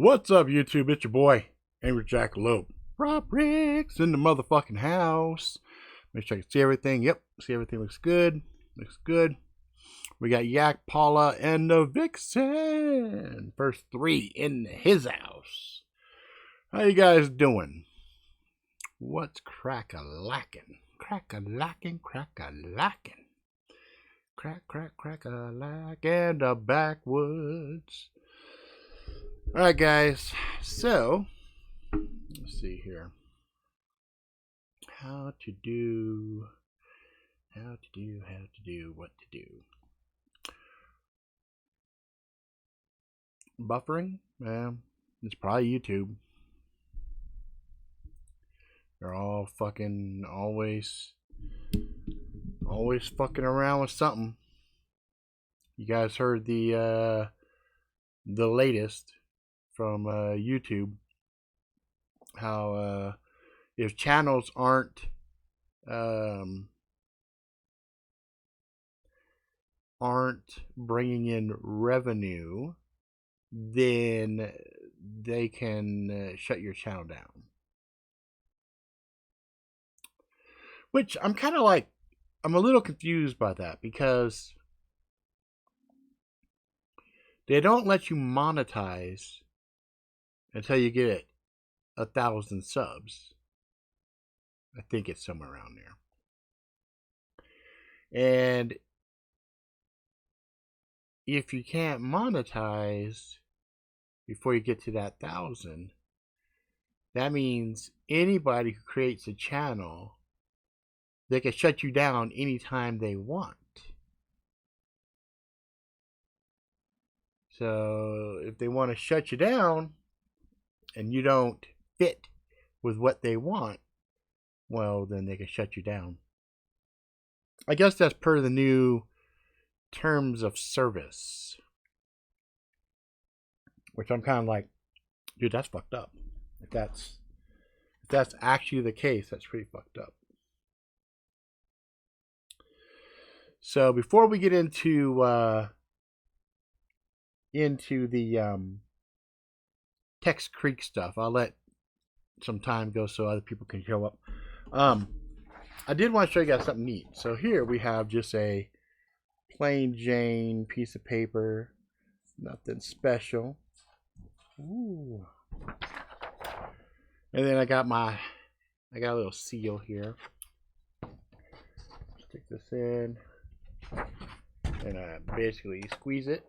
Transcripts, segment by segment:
What's up, YouTube? It's your boy, Angry Jack Lope. Rob Riggs in the motherfucking house. Make sure I can see everything. Yep, see everything looks good. Looks good. We got Yak, Paula, and the Vixen. First three in his house. How you guys doing? What's crack-a-lackin'? Crack-a-lackin', crack-a-lackin'. Crack, crack, crack-a-lackin' the backwoods. Alright guys, so let's see here. What to do, what to do. Buffering? It's probably YouTube. They're all fucking always fucking around with something. You guys heard the latest from YouTube, how if channels aren't bringing in revenue, then they can shut your channel down. Which I'm kind of like, I'm a little confused by that, because they don't let you monetize until you get 1,000 subs. I think it's somewhere around there. And if you can't monetize before you get to that 1,000, that means anybody who creates a channel, they can shut you down anytime they want. So if they want to shut you down and you don't fit with what they want, well, then they can shut you down. I guess that's per the new terms of service, which I'm kind of like, dude, that's fucked up. If that's actually the case, that's pretty fucked up. So before we get into the TEX CREEK stuff, I'll let some time go so other people can show up. I did want to show you guys something neat. So here we have just a plain Jane piece of paper, nothing special. Ooh. And then I got a little seal here. Stick this in, and I basically squeeze it.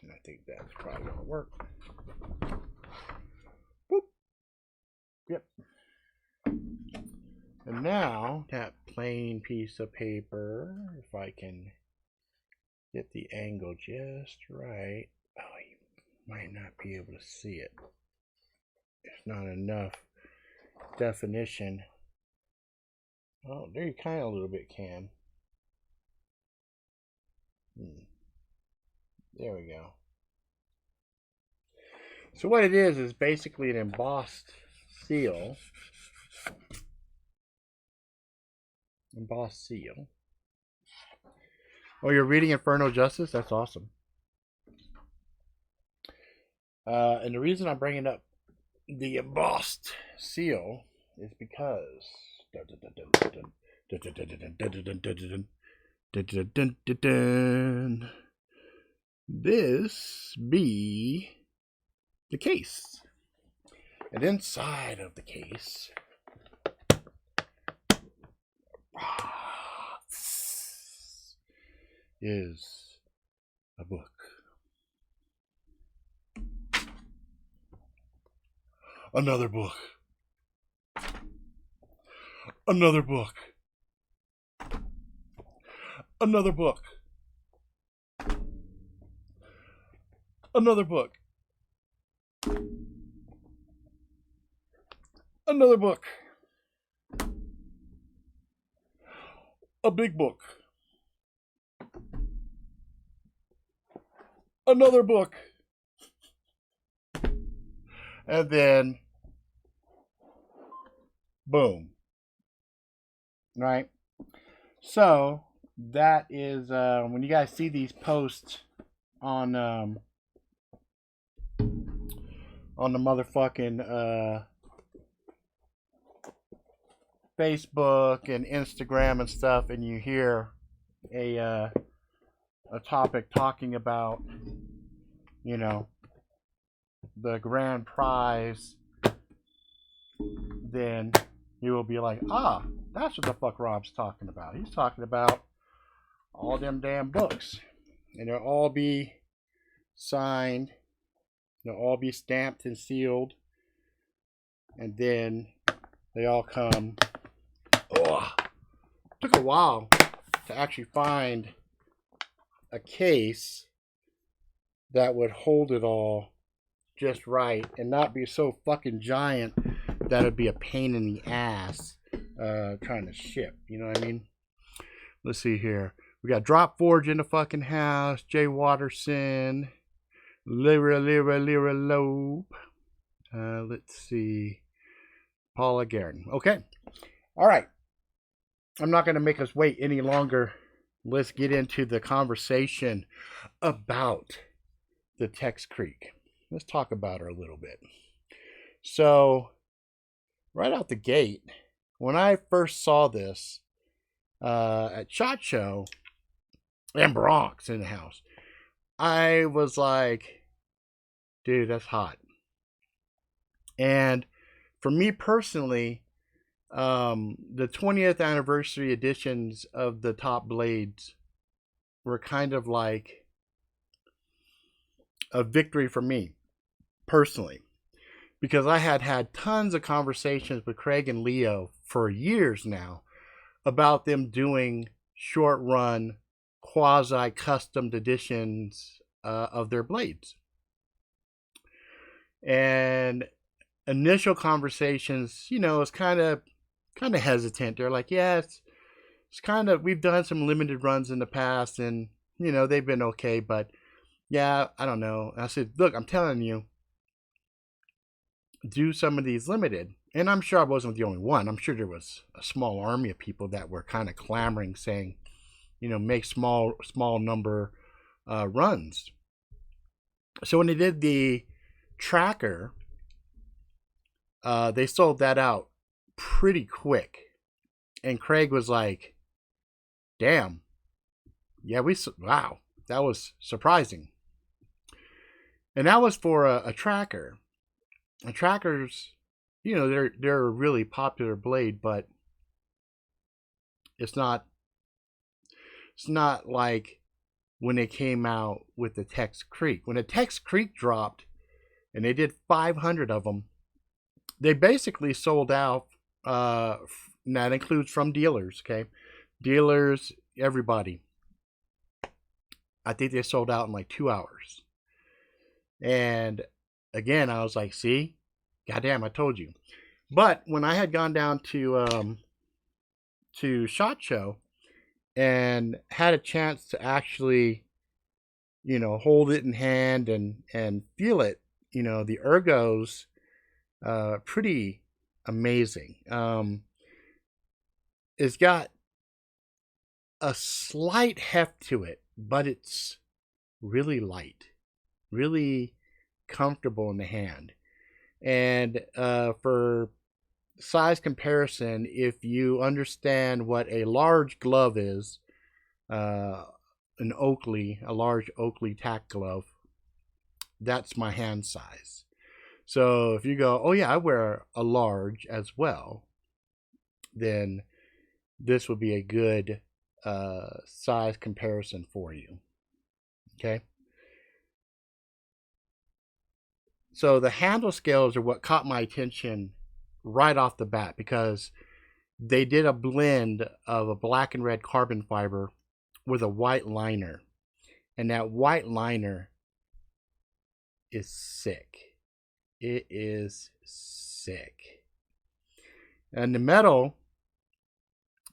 And I think that's probably gonna work. Boop. Yep. And now that plain piece of paper, if I can get the angle just right. Oh, you might not be able to see it. It's not enough definition. Oh, there you kind of a little bit can. There we go. So what it is basically an embossed seal. Embossed seal. Oh, you're reading Infernal Justice? That's awesome. And the reason I'm bringing up the embossed seal is because this be the case, and inside of the case is a book. Another book. Another book. Another book. Another book. Another book. A big book. Another book. And then boom. Right? So that is when you guys see these posts on the motherfucking Facebook and Instagram and stuff, and you hear a topic talking about, you know, the grand prize, then you will be like, ah, that's what the fuck Rob's talking about. He's talking about all them damn books, and they'll all be signed, they'll all be stamped and sealed, and then they all come. Oh, took a while to actually find a case that would hold it all just right and not be so fucking giant that it'd be a pain in the ass trying to ship. You know what I mean? Let's see here. We got Drop Forge in the fucking house. Jay Watterson. Lyra Loeb. Let's see. Paula Guerin. Okay. All right. I'm not going to make us wait any longer. Let's get into the conversation about the TEX CREEK. Let's talk about her a little bit. So, right out the gate, when I first saw this at SHOT Show and Bronx in the house, I was like, dude, that's hot. And for me personally, the 20th anniversary editions of the top blades were kind of like a victory for me personally, because I had tons of conversations with Craig and Leo for years now about them doing short run quasi custom editions of their blades. And initial conversations, you know, it's kind of hesitant. They're like, yeah, it's kind of, we've done some limited runs in the past and, you know, they've been okay, but yeah, I don't know. And I said, look, I'm telling you, do some of these limited. And I'm sure I wasn't the only one. I'm sure there was a small army of people that were kind of clamoring, saying, you know, make small number runs. So when they did the tracker, they sold that out pretty quick. And Craig was like, damn, yeah, wow, that was surprising. And that was for a tracker. And trackers, you know, they're a really popular blade, but it's not like when they came out with the TEX CREEK. When the TEX CREEK dropped, and they did 500 of them, they basically sold out. And that includes from dealers, okay? Dealers, everybody. I think they sold out in like 2 hours. And again, I was like, see? Goddamn, I told you. But when I had gone down to SHOT Show and had a chance to actually, you know, hold it in hand and feel it, you know, the ergos, pretty amazing. It's got a slight heft to it, but it's really light, really comfortable in the hand. And for size comparison, if you understand what a large glove is, a large Oakley tack glove, that's my hand size. So if you go, oh yeah, I wear a large as well, then this would be a good size comparison for you. Okay. So the handle scales are what caught my attention right off the bat, because they did a blend of a black and red carbon fiber with a white liner. And that white liner is sick. It is sick. And the metal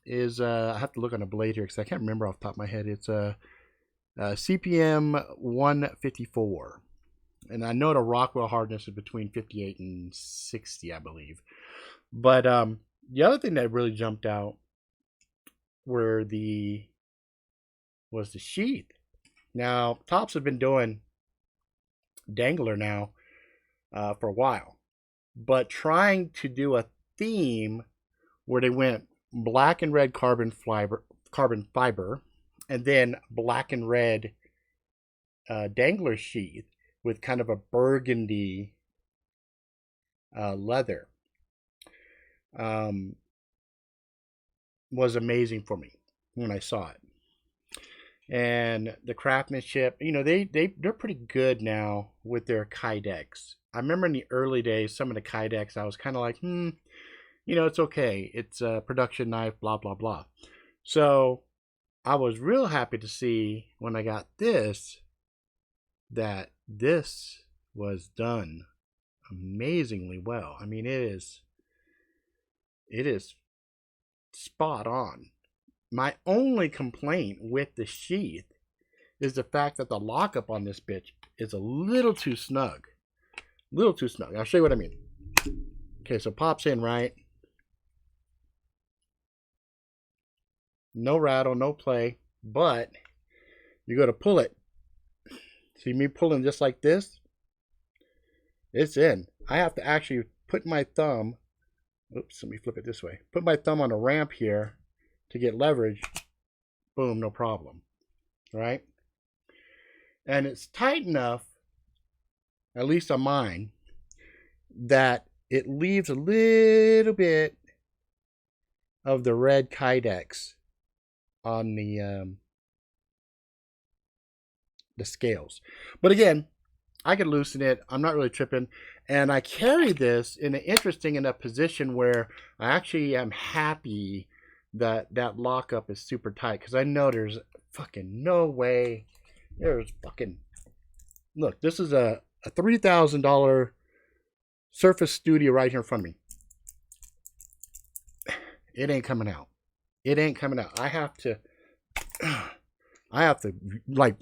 is, I have to look on the blade here because I can't remember off the top of my head. It's a CPM 154. And I know the Rockwell hardness is between 58 and 60, I believe. But the other thing that really jumped out was the sheath. Now, Tops have been doing dangler now for a while, but trying to do a theme where they went black and red carbon fiber, and then black and red dangler sheath with kind of a burgundy leather was amazing for me when I saw it. And the craftsmanship, you know, they're pretty good now with their kydex. I remember in the early days, some of the kydex, I was kind of like, you know, it's okay. It's a production knife, blah, blah, blah. So I was real happy to see when I got this, that this was done amazingly well. I mean, it is spot on. My only complaint with the sheath is the fact that the lockup on this bitch is a little too snug. A little too snug. I'll show you what I mean. Okay, so pops in, right? No rattle, no play, but you go to pull it. See me pulling just like this? It's in. I have to actually put my thumb, oops, let me flip it this way. Put my thumb on a ramp here to get leverage. Boom, no problem. Right? And it's tight enough, at least on mine, that it leaves a little bit of the red kydex on the scales. But again, I could loosen it. I'm not really tripping. And I carry this in an interesting enough position where I actually am happy that that lockup is super tight, because I know there's fucking no way. There's fucking, look, this is a $3,000 Surface Studio right here in front of me. It ain't coming out. It ain't coming out. I have to like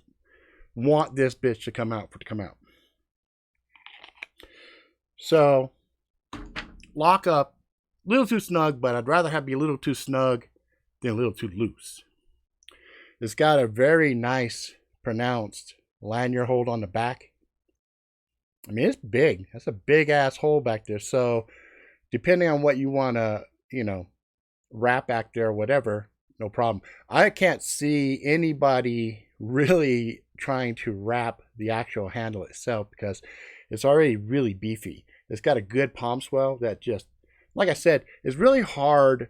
want this bitch to come out So lock up, a little too snug, but I'd rather have be a little too snug than a little too loose. It's got a very nice pronounced lanyard hold on the back. I mean, it's big. That's a big ass hole back there. So depending on what you want to, you know, wrap back there or whatever, no problem. I can't see anybody really trying to wrap the actual handle itself because it's already really beefy. It's got a good palm swell that just, like I said, it's really hard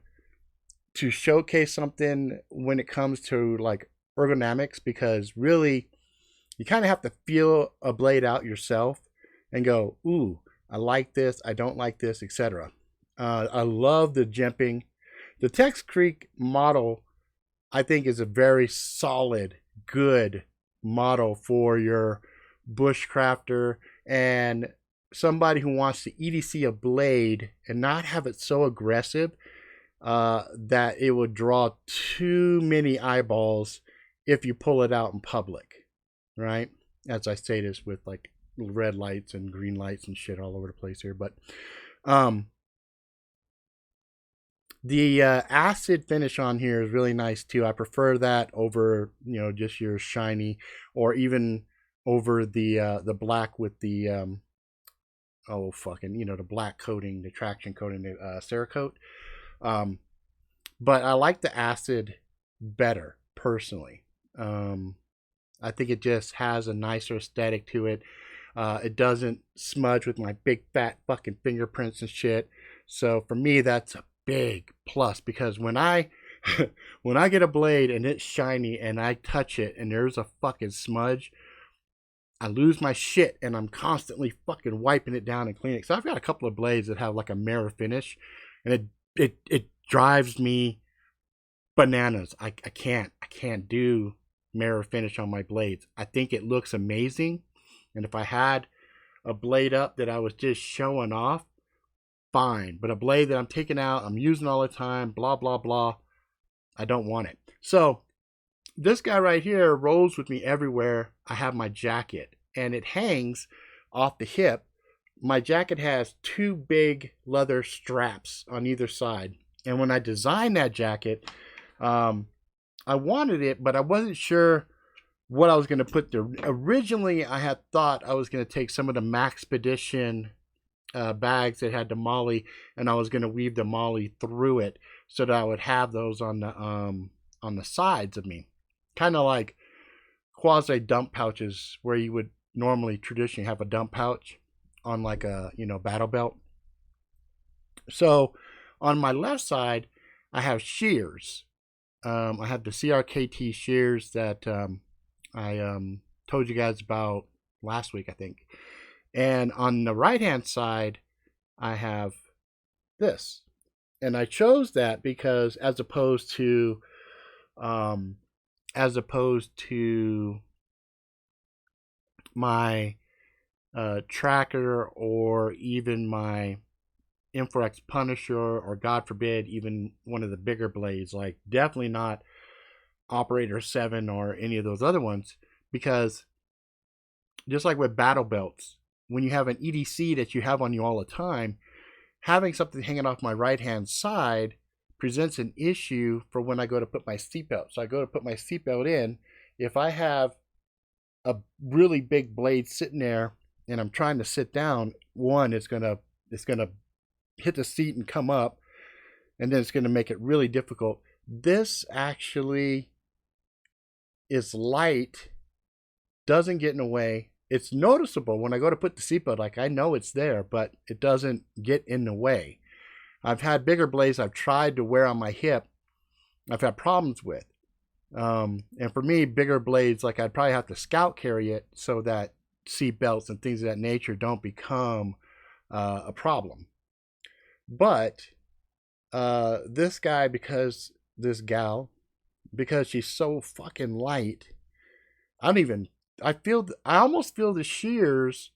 to showcase something when it comes to like ergonomics, because really you kind of have to feel a blade out yourself and go, ooh, I like this, I don't like this, etc. I love the jimping. The TEX CREEK model, I think, is a very solid, good model for your bushcrafter and somebody who wants to EDC a blade and not have it so aggressive that it would draw too many eyeballs if you pull it out in public, right? As I say this with like red lights and green lights and shit all over the place here, but the acid finish on here is really nice too. I prefer that over, you know, just your shiny, or even over the black with the oh fucking, you know, the black coating, the traction coating, the Cerakote. But I like the acid better personally. I think it just has a nicer aesthetic to it. It doesn't smudge with my big fat fucking fingerprints and shit. So for me, that's a big plus, because when I when I get a blade and it's shiny and I touch it and there's a fucking smudge, I lose my shit and I'm constantly fucking wiping it down and cleaning it. So I've got a couple of blades that have like a mirror finish, and it drives me bananas. I can't do mirror finish on my blades. I think it looks amazing, and if I had a blade up that I was just showing off, fine. But a blade that I'm taking out, I'm using all the time, blah blah blah, I don't want it. So this guy right here rolls with me everywhere I have my jacket, and it hangs off the hip. My jacket has two big leather straps on either side, and when I designed that jacket, I wanted it, but I wasn't sure what I was going to put there. Originally, I had thought I was going to take some of the Maxpedition bags that had the molly, and I was going to weave the molly through it so that I would have those on the sides of me, kind of like quasi dump pouches where you would normally traditionally have a dump pouch on like a battle belt. So on my left side, I have shears. I have the CRKT shears that I told you guys about last week, I think. And on the right hand side, I have this. And I chose that because as opposed to my tracker, or even my Inforex Punisher, or God forbid even one of the bigger blades, like definitely not Operator 7 or any of those other ones, because just like with battle belts, when you have an EDC that you have on you all the time, having something hanging off my right hand side presents an issue for when I go to put my seatbelt. So I go to put my seatbelt in. If I have a really big blade sitting there and I'm trying to sit down, one, it's gonna hit the seat and come up, and then it's gonna make it really difficult. This actually is light, doesn't get in the way. It's noticeable when I go to put the seatbelt, like I know it's there, but it doesn't get in the way. I've had bigger blades I've tried to wear on my hip, I've had problems with. And for me, bigger blades, like I'd probably have to scout carry it so that seat belts and things of that nature don't become a problem. But this guy, this gal, because she's so fucking light, I almost feel the shears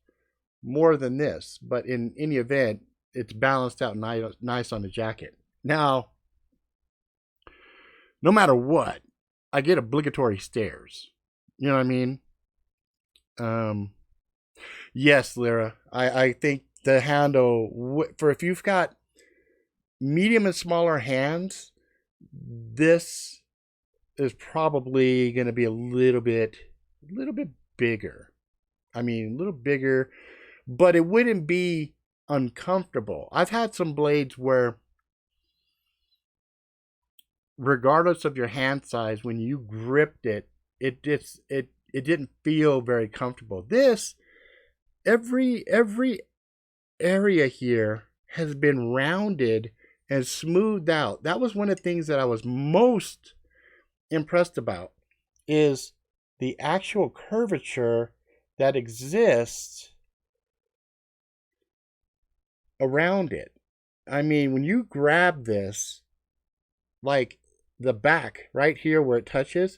more than this. But in any event, it's balanced out nice on the jacket. Now, no matter what, I get obligatory stares. You know what I mean? Yes, Lyra. I think the handle, for if you've got medium and smaller hands, this is probably going to be a little bit bigger. I mean, a little bigger, but it wouldn't be uncomfortable. I've had some blades where, regardless of your hand size, when you gripped it, it didn't feel very comfortable. This, every area here has been rounded and smoothed out. That was one of the things that I was most impressed about, is the actual curvature that exists around it. I mean, when you grab this, like the back right here where it touches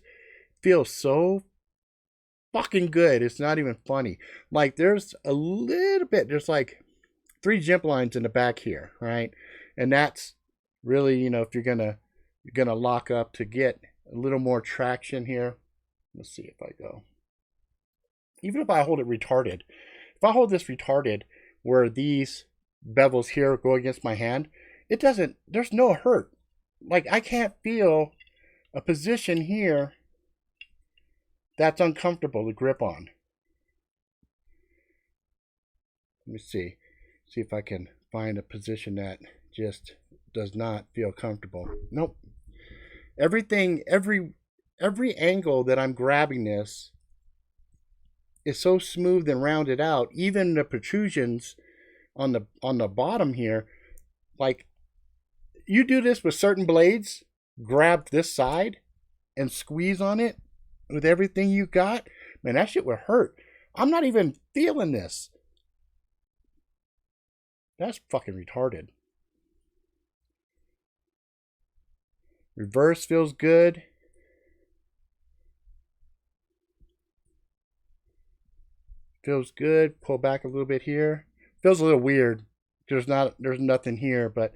feels so fucking good. It's not even funny. Like there's a little bit, there's like 3 jump lines in the back here, right? And that's really, if you're gonna lock up to get a little more traction here. Let's see if I go. Even if I hold it retarded, if I hold this retarded where these bevels here go against my hand, there's no hurt. Like I can't feel a position here that's uncomfortable to grip on. Let me see if I can find a position that just does not feel comfortable. Nope. Everything, every angle that I'm grabbing this is so smooth and rounded out. Even the protrusions on the bottom here, like you do this with certain blades, grab this side and squeeze on it with everything you got, man, that shit would hurt. I'm not even feeling this. That's fucking retarded. Reverse feels good. Feels good. Pull back a little bit here. Feels a little weird. There's nothing here, but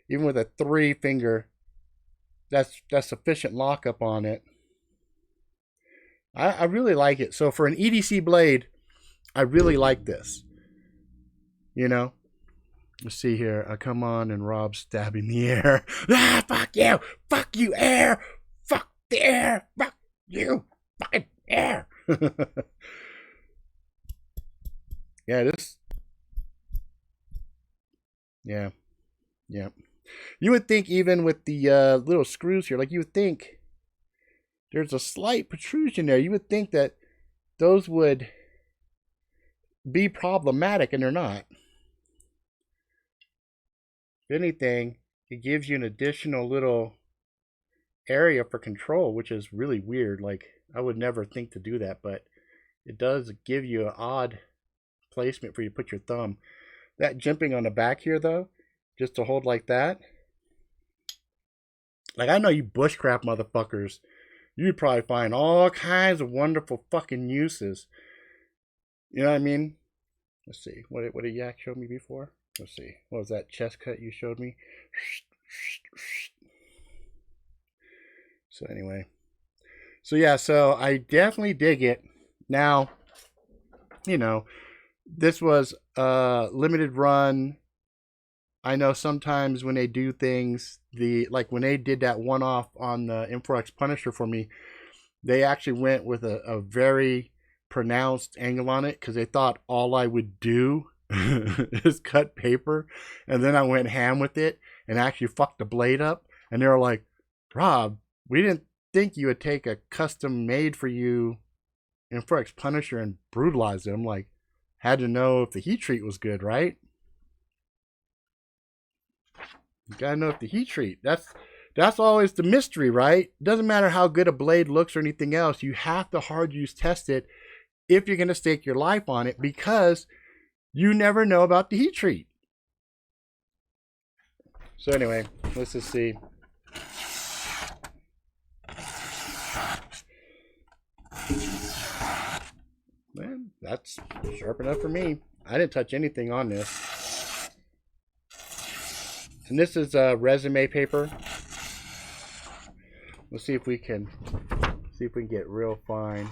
even with a 3 finger, that's sufficient lockup on it. I really like it. So for an EDC blade, I really like this. Let's see here. I come on and Rob's stabbing the air. Fuck you! Fuck you, air! Fuck the air! Fuck you! Fucking Air. Yeah, this. Yeah, yeah. You would think even with the little screws here, like you would think there's a slight protrusion there. You would think that those would be problematic, and they're not. If anything, it gives you an additional little area for control, which is really weird. Like, I would never think to do that, but it does give you an odd placement for you to put your thumb. That jimping on the back here, though, just to hold like that. Like, I know you bushcraft motherfuckers, you'd probably find all kinds of wonderful fucking uses. You know what I mean? Let's see. What did Yak show me before? Let's see. What was that chest cut you showed me? So anyway. So yeah, so I definitely dig it. Now, you know, this was a limited run. I know sometimes when they do things, like when they did that one-off on the M4X Punisher for me, they actually went with a very pronounced angle on it because they thought all I would do is cut paper, and then I went ham with it and actually fucked the blade up. And they were like, Rob, we didn't think you would take a custom made for you M4X Punisher and brutalize it. I'm like, had to know if the heat treat was good, right? You gotta know if the heat treat. That's always the mystery, right? Doesn't matter how good a blade looks or anything else. You have to hard use test it if you're gonna stake your life on it, because you never know about the heat treat. So anyway, let's just see. Man, that's sharp enough for me. I didn't touch anything on this. And this is resume paper. Let's see if we can get real fine.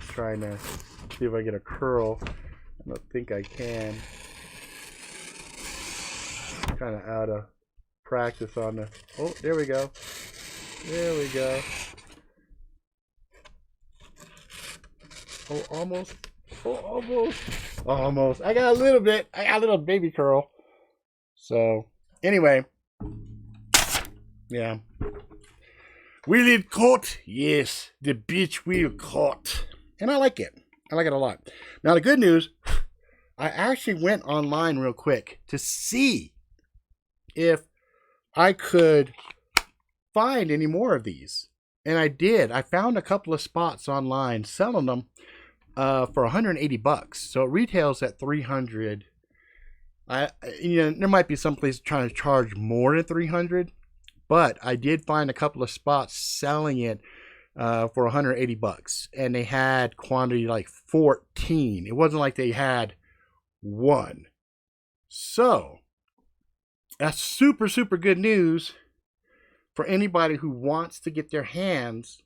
Trying to see if I get a curl. I don't think I can. Kind of out of practice on the. Oh, there we go. There we go. Oh, almost. Oh, almost. Almost. I got a little bit. I got a little baby curl. So, anyway. Yeah. Will it cut? Yes. The bitch will cut. And I like it. I like it a lot. Now, the good news, I actually went online real quick to see if I could find any more of these. And I did. I found a couple of spots online selling them for $180. So it retails at $300. There might be some places trying to charge more than $300, but I did find a couple of spots selling it for $180, and they had quantity like 14. It wasn't like they had one. So that's super, super good news for anybody who wants to get their hands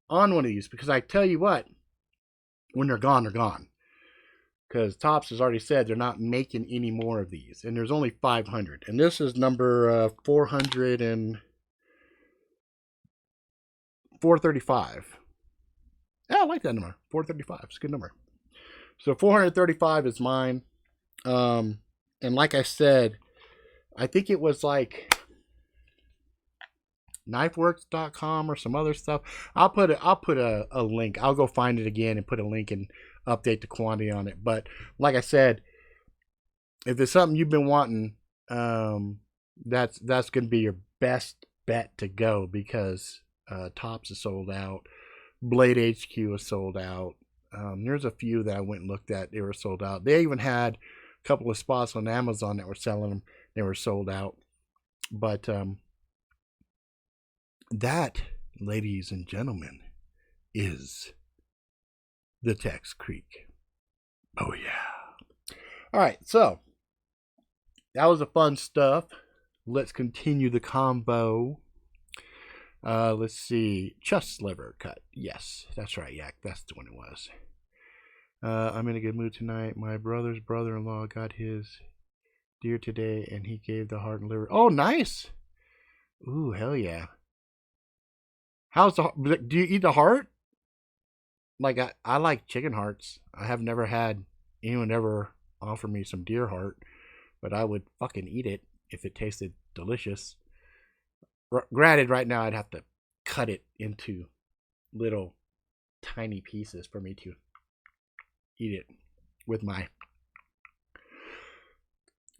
on one of these, because I tell you what, when they're gone, they're gone. Because Topps has already said they're not making any more of these, and there's only 500. And this is number 435. Yeah, I like that number. 435. It's a good number. So 435 is mine. And like I said, I think it was like knifeworks.com or some other stuff. I'll put a link. I'll go find it again and put a link and update the quantity on it. But like I said, if it's something you've been wanting, that's going to be your best bet to go, because Topps is sold out. Blade HQ is sold out. There's a few that I went and looked at. They were sold out. They even had a couple of spots on Amazon that were selling them. They were sold out. But that, ladies and gentlemen, is the TEX CREEK. Oh, yeah. All right, so that was the fun stuff. Let's continue the combo. Let's see. Chest sliver cut. Yes, that's right, Yak. That's the one it was. I'm in a good mood tonight. My brother's brother-in-law got his deer today, and he gave the heart and liver. Oh, nice. Ooh, hell yeah. How's the? Do you eat the heart? Like I like chicken hearts. I have never had anyone ever offer me some deer heart, but I would fucking eat it if it tasted delicious. Granted, right now I'd have to cut it into little tiny pieces for me to eat it with my.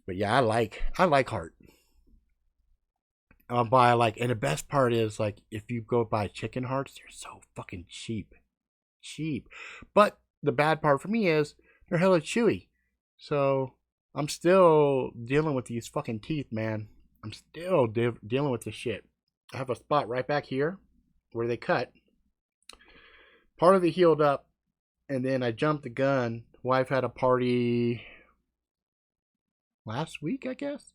But yeah, I like heart. I'll buy like, and the best part is like if you go buy chicken hearts, they're so fucking cheap. But the bad part for me is they're hella chewy. So I'm still dealing with these fucking teeth, man. I'm still dealing with this shit. I have a spot right back here where they cut. Part of it healed up, and then I jumped the gun. Wife had a party last week, I guess,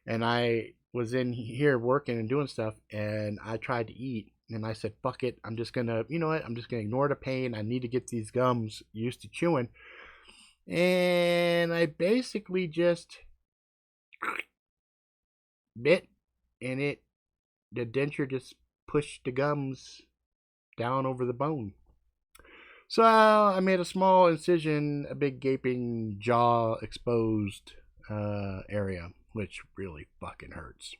and I was in here working and doing stuff, and I tried to eat, and I said, "Fuck it, I'm just gonna, you know what? I'm just gonna ignore the pain. I need to get these gums used to chewing." And I basically just bit, and the denture just pushed the gums down over the bone. So I made a small incision, a big gaping jaw exposed area, which really fucking hurts.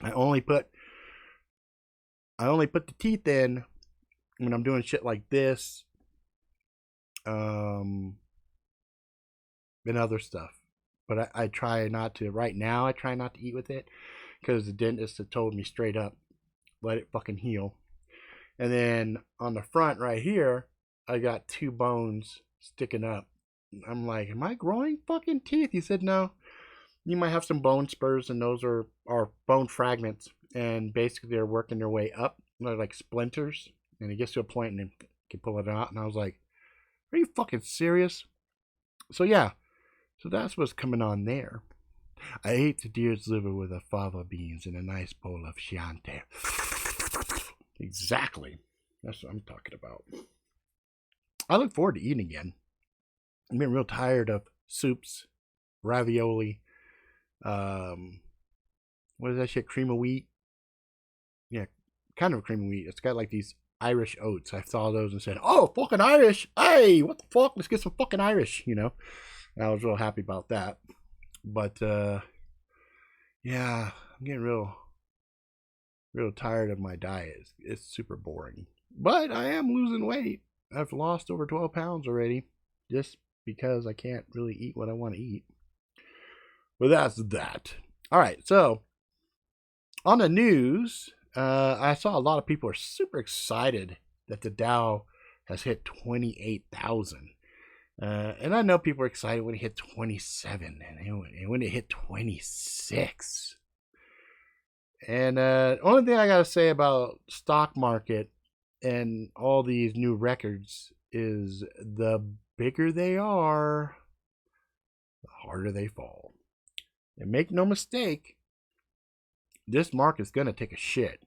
I only put the teeth in when I'm doing shit like this, and other stuff. But I try not to. Right now, I try not to eat with it because the dentist had told me straight up, let it fucking heal. And then on the front right here, I got two bones sticking up. I'm like, am I growing fucking teeth? He said, no. You might have some bone spurs, and those are bone fragments. And basically, they're working their way up. They're like splinters. And it gets to a point and then can pull it out. And I was like, are you fucking serious? So, yeah. So that's what's coming on there. I ate the deer's liver with a fava beans and a nice bowl of Chianti. Exactly. That's what I'm talking about. I look forward to eating again. I've been real tired of soups, ravioli, what is that shit? Cream of wheat? Yeah, kind of cream of wheat. It's got like these Irish oats. I saw those and said, oh, fucking Irish. Hey, what the fuck? Let's get some fucking Irish, you know? And I was real happy about that. But, yeah, I'm getting real tired of my diet. It's super boring. But I am losing weight. I've lost over 12 pounds already just because I can't really eat what I want to eat. But that's that. All right, so on the news, I saw a lot of people are super excited that the Dow has hit 28,000. And I know people are excited when it hit 27 and when it hit 26. And only thing I got to say about stock market and all these new records is the bigger they are, the harder they fall. And make no mistake, this market's going to take a shit.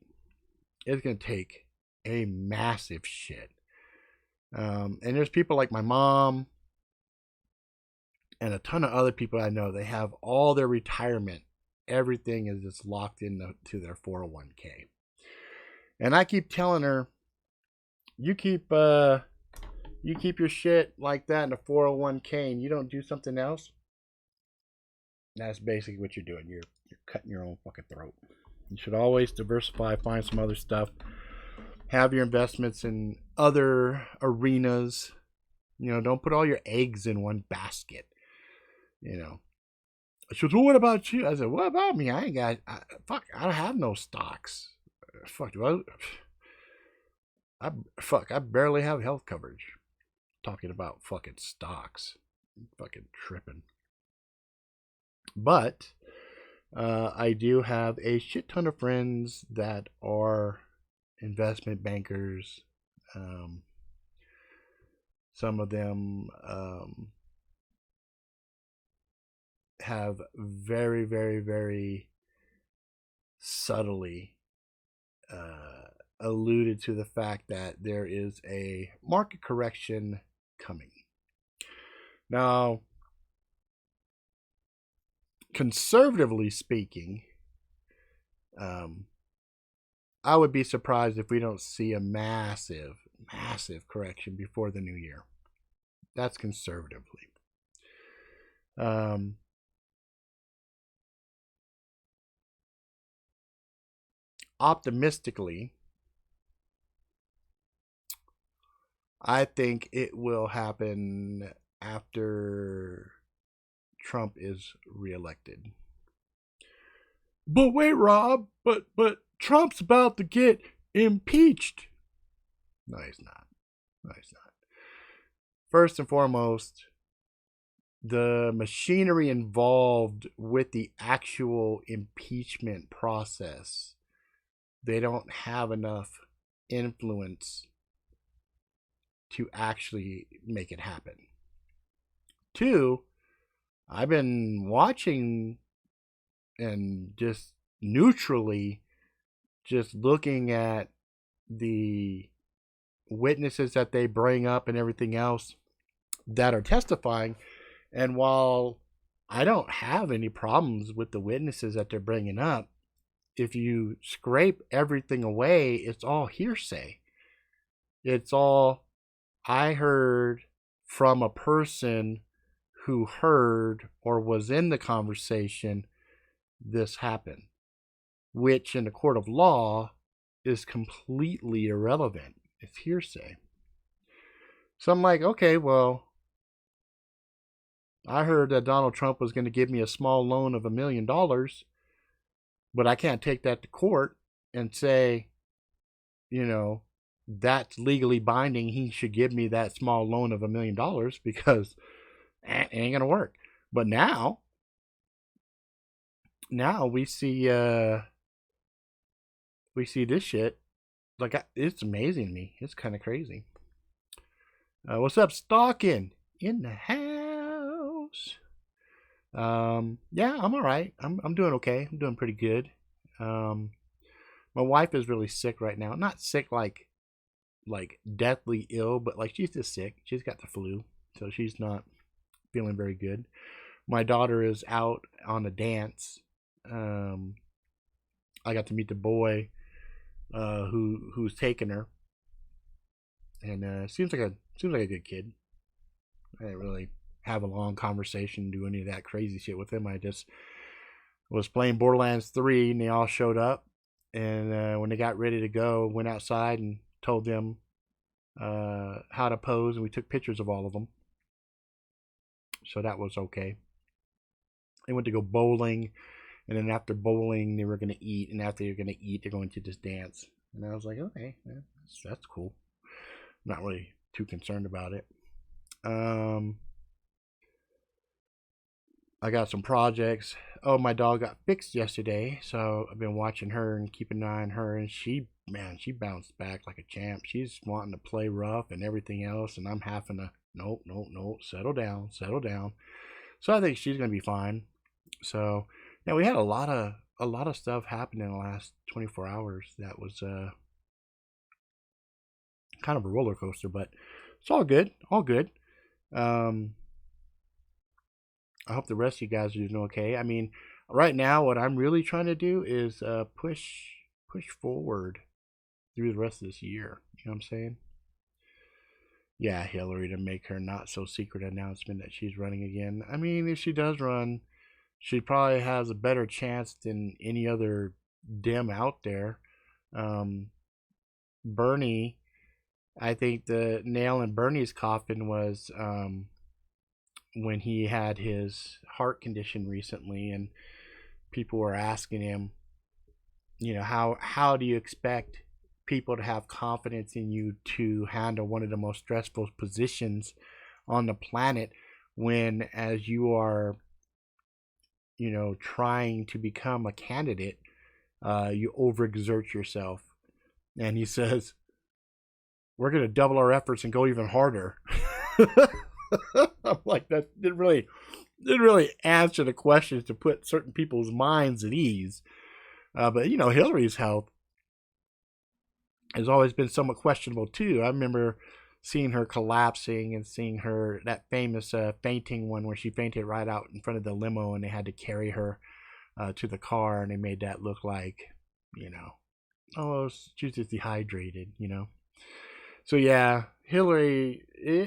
It's going to take a massive shit. And there's people like my mom and a ton of other people I know. They have all their retirement. Everything is just locked into their 401k. And I keep telling her, you keep your shit like that in a 401k and you don't do something else. That's basically what you're doing. You're cutting your own fucking throat. You should always diversify, find some other stuff. Have your investments in other arenas. You know, don't put all your eggs in one basket. You know. She goes, well, what about you? I said, what about me? I don't have no stocks. I barely have health coverage. Talking about fucking stocks. Fucking tripping. But I do have a shit ton of friends that are investment bankers. Some of them have very, very, very subtly alluded to the fact that there is a market correction coming. Now, conservatively speaking, I would be surprised if we don't see a massive, massive correction before the new year. That's conservatively. Optimistically, I think it will happen after Trump is reelected. But wait, Rob, but Trump's about to get impeached. No, he's not. No, he's not. First and foremost, the machinery involved with the actual impeachment process, they don't have enough influence to actually make it happen. Two, I've been watching and just neutrally just looking at the witnesses that they bring up and everything else that are testifying. And while I don't have any problems with the witnesses that they're bringing up, if you scrape everything away, it's all hearsay. It's all, I heard from a person who heard or was in the conversation this happened, which in the court of law is completely irrelevant. It's hearsay. So I'm like, okay, well, I heard that Donald Trump was going to give me a small loan of $1 million, but I can't take that to court and say, that's legally binding. He should give me that small loan of $1 million because it ain't going to work. But now we see this shit. Like, it's amazing to me. It's kind of crazy. What's up, Stalkin? In the house. Yeah, I'm all right. I'm doing okay. I'm doing pretty good. My wife is really sick right now. Not sick like deathly ill, but like she's just sick. She's got the flu, so she's not feeling very good. My daughter is out on a dance. I got to meet the boy who's taking her, and seems like a good kid. I didn't really have a long conversation, do any of that crazy shit with him. I just was playing Borderlands 3, and they all showed up. And when they got ready to go, went outside and told them how to pose, and we took pictures of all of them. So that was okay. They went to go bowling, and then after bowling, they were going to eat, and after they're going to eat, they're going to just dance. And I was like, okay, yeah, that's cool. I'm not really too concerned about it. I got some projects. Oh, my dog got fixed yesterday, so I've been watching her and keeping an eye on her, and she bounced back like a champ. She's wanting to play rough and everything else, and I'm having to, nope, settle down. So I think she's gonna be fine. So yeah, we had a lot of stuff happen in the last 24 hours. That was kind of a roller coaster, but it's all good. I hope the rest of you guys are doing okay. I mean, right now, what I'm really trying to do is push forward through the rest of this year. You know what I'm saying? Yeah, Hillary, to make her not so secret announcement that she's running again. I mean, if she does run, she probably has a better chance than any other Dem out there. Bernie, I think the nail in Bernie's coffin was when he had his heart condition recently, and people were asking him, how do you expect people to have confidence in you to handle one of the most stressful positions on the planet when, as you are, trying to become a candidate, you overexert yourself. And he says, we're going to double our efforts and go even harder. I'm like, that didn't really answer the questions to put certain people's minds at ease. But Hillary's health has always been somewhat questionable too. I remember seeing her collapsing and seeing her, that famous fainting one where she fainted right out in front of the limo, and they had to carry her to the car, and they made that look like you know. Oh, she's just dehydrated, you know. So yeah, Hillary.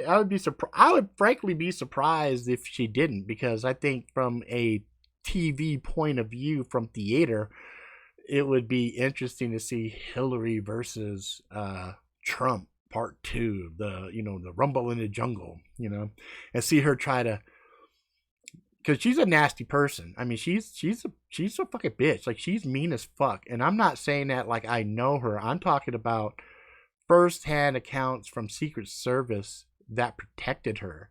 I would be surprised. I would frankly be surprised if she didn't, because I think from a TV point of view, from theater, it would be interesting to see Hillary versus Trump part two, the Rumble in the Jungle, and see her try to, because she's a nasty person. I mean, she's a fucking bitch. Like, she's mean as fuck, and I'm not saying that like I know her. I'm talking about first-hand accounts from Secret Service that protected her.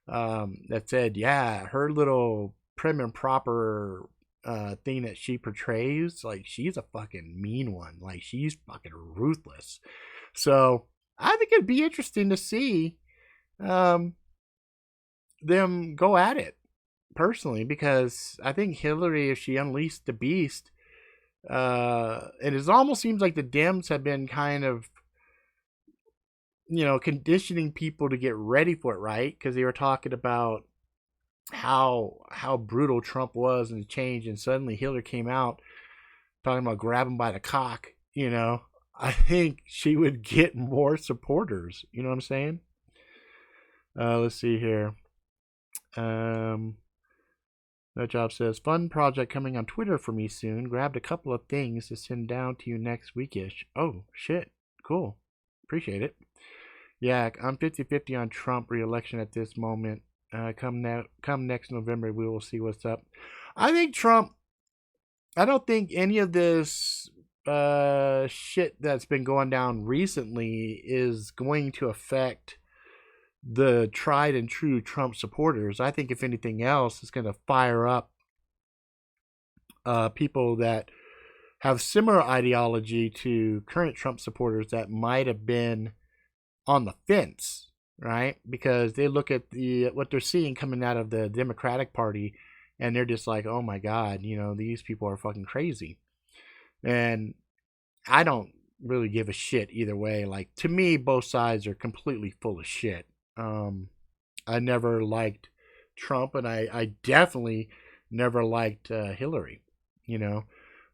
That said, yeah, her little prim and proper thing that she portrays, like, she's a fucking mean one. Like, she's fucking ruthless. So I think it'd be interesting to see them go at it, personally, because I think Hillary, if she unleashed the beast, and it almost seems like the Dems have been kind of, conditioning people to get ready for it, right? Because they were talking about how brutal Trump was and the change, and suddenly Hillary came out talking about grabbing by the cock. I think she would get more supporters. You know what I'm saying? Let's see here. That job says, fun project coming on Twitter for me soon. Grabbed a couple of things to send down to you next weekish. Oh, shit. Cool. Appreciate it. Yeah, I'm 50-50 on Trump re-election at this moment. Come next November, we will see what's up. I think Trump, I don't think any of this shit that's been going down recently is going to affect the tried and true Trump supporters. I think if anything else, it's going to fire up people that have similar ideology to current Trump supporters that might have been on the fence, right? Because they look at what they're seeing coming out of the Democratic Party, and they're just like, oh my God, these people are fucking crazy. And I don't really give a shit either way. Like, to me, both sides are completely full of shit. I never liked Trump, and I definitely never liked Hillary,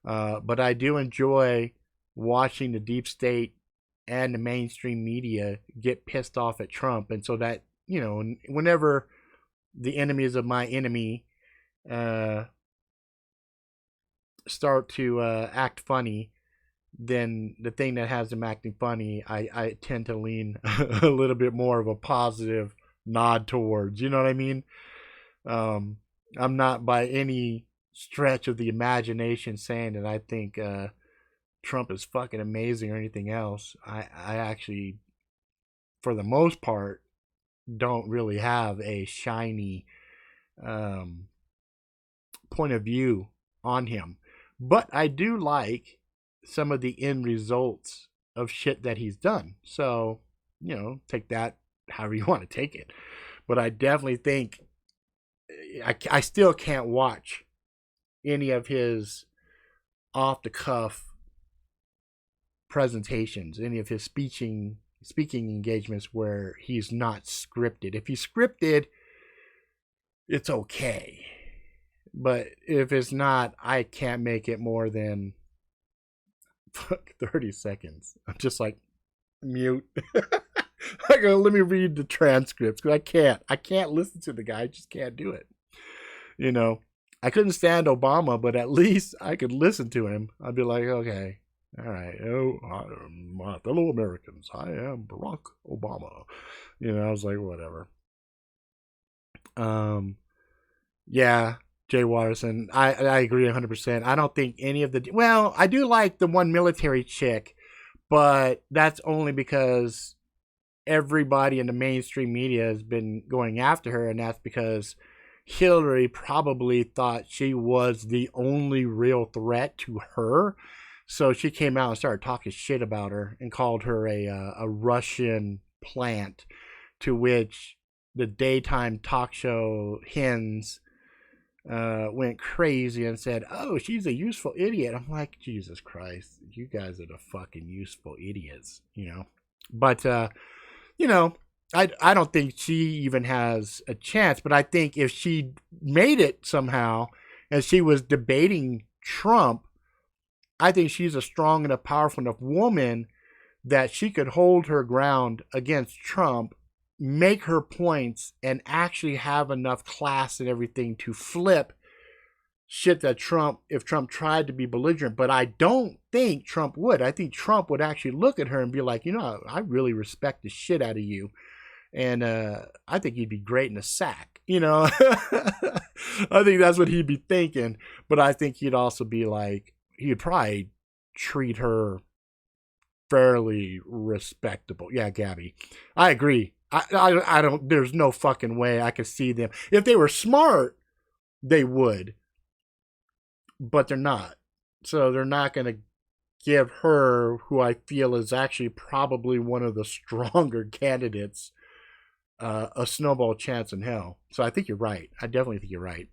but I do enjoy watching the deep state and the mainstream media get pissed off at Trump. And so that, whenever the enemies of my enemy start to act funny, then the thing that has them acting funny, I tend to lean a little bit more of a positive nod towards. You know what I mean? I'm not by any stretch of the imagination saying that I think Trump is fucking amazing or anything else. I actually, for the most part, don't really have a shiny point of view on him. But I do like some of the end results of shit that he's done. So, take that however you want to take it. But I definitely think I still can't watch any of his off the cuff presentations, any of his speaking engagements where he's not scripted. If he's scripted, it's okay. But if it's not, I can't make it more than 30 seconds. I'm just like, mute. I go, let me read the transcripts, because I can't listen to the guy. I just can't do it. I couldn't stand Obama, but at least I could listen to him. I'd be like, okay, all right. Oh, my fellow Americans, I am Barack Obama. I was like, whatever. Yeah, Jay Watterson, I agree 100%. I don't think any of the, well, I do like the one military chick, but that's only because everybody in the mainstream media has been going after her, and that's because Hillary probably thought she was the only real threat to her. So she came out and started talking shit about her and called her a Russian plant, to which the daytime talk show hens went crazy and said, oh, she's a useful idiot. I'm like, Jesus Christ, you guys are the fucking useful idiots, But, I don't think she even has a chance. But I think if she made it somehow and she was debating Trump, I think she's a strong enough, powerful enough woman that she could hold her ground against Trump, make her points, and actually have enough class and everything to flip shit that Trump, if Trump tried to be belligerent. But I don't think Trump would. I think Trump would actually look at her and be like, you know, I really respect the shit out of you. And I think you'd be great in a sack, you know. I think that's what he'd be thinking. But I think he'd also be like, he'd probably treat her fairly respectable. Yeah, Gabby, I agree. I don't, there's no fucking way I could see them. If they were smart, they would. But they're not. So they're not going to give her, who I feel is actually probably one of the stronger candidates, a snowball chance in hell. So I think you're right. I definitely think you're right.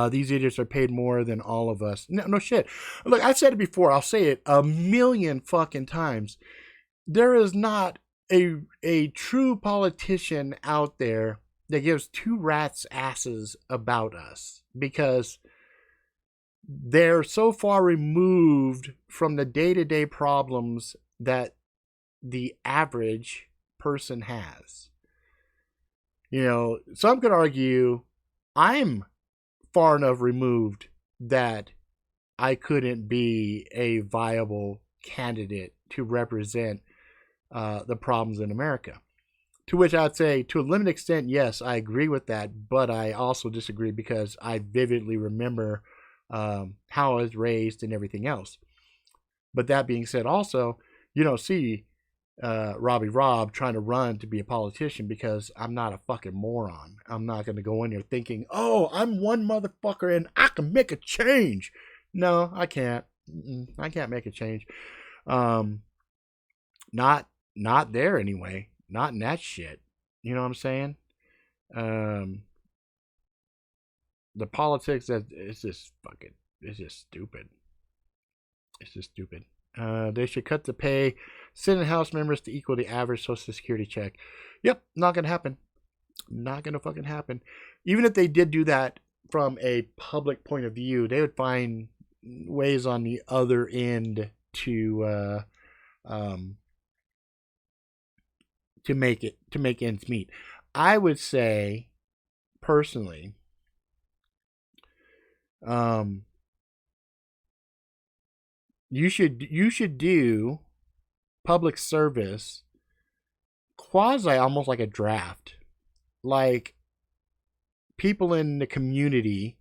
These idiots are paid more than all of us. No shit. Look, I've said it before. I'll say it a million fucking times. There is not a true politician out there that gives two rats' asses about us, because they're so far removed from the day-to-day problems that the average person has. You know, some could argue I'm far enough removed that I couldn't be a viable candidate to represent the problems in America. To which I'd say, to a limited extent, yes, I agree with that, but I also disagree because I vividly remember how I was raised and everything else. But that being said, also, you don't see Robbie Robb trying to run to be a politician, because I'm not a fucking moron. I'm not going to go in there thinking, oh, I'm one motherfucker and I can make a change. No, I can't. I can't make a change. Not there anyway. Not in that shit. You know what I'm saying? The politics, that it's just fucking, it's just stupid. It's just stupid. They should cut the pay Senate House members to equal the average Social Security check. Yep, not gonna happen. Not gonna fucking happen. Even if they did do that from a public point of view, they would find ways on the other end to make ends meet. I would say, personally, you should do public service quasi almost like a draft. Like, people in the community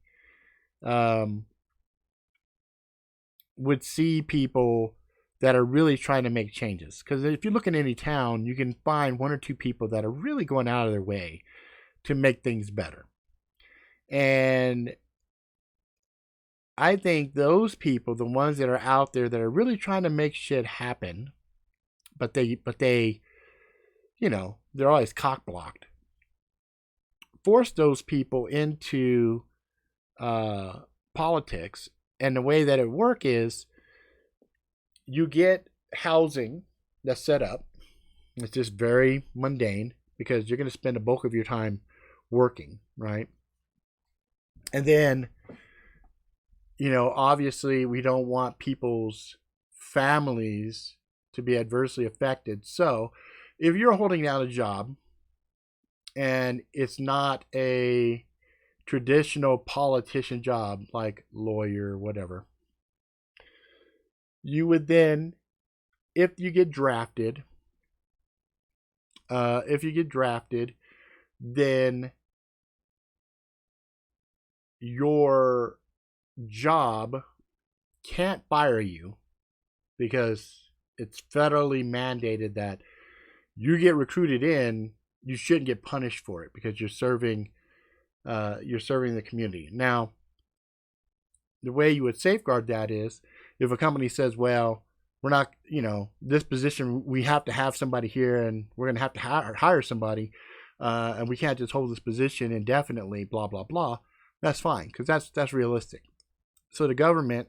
would see people that are really trying to make changes. Because if you look in any town, you can find one or two people that are really going out of their way to make things better. And I think those people, the ones that are out there that are really trying to make shit happen, but they, you know, they're always cock blocked, force those people into politics. And the way that it work is, you get housing that's set up. It's just very mundane, because you're going to spend the bulk of your time working, right? And then, you know, obviously we don't want people's families to be adversely affected. So if you're holding down a job and it's not a traditional politician job, like lawyer, whatever, you would then, if you get drafted, then your job can't fire you, because it's federally mandated that you get recruited in, you shouldn't get punished for it, because you're serving the community. Now, the way you would safeguard that is, if a company says, well, we're not, you know, this position, we have to have somebody here, and we're going to have to hire somebody, and we can't just hold this position indefinitely, blah, blah, blah, that's fine, because that's realistic. So the government,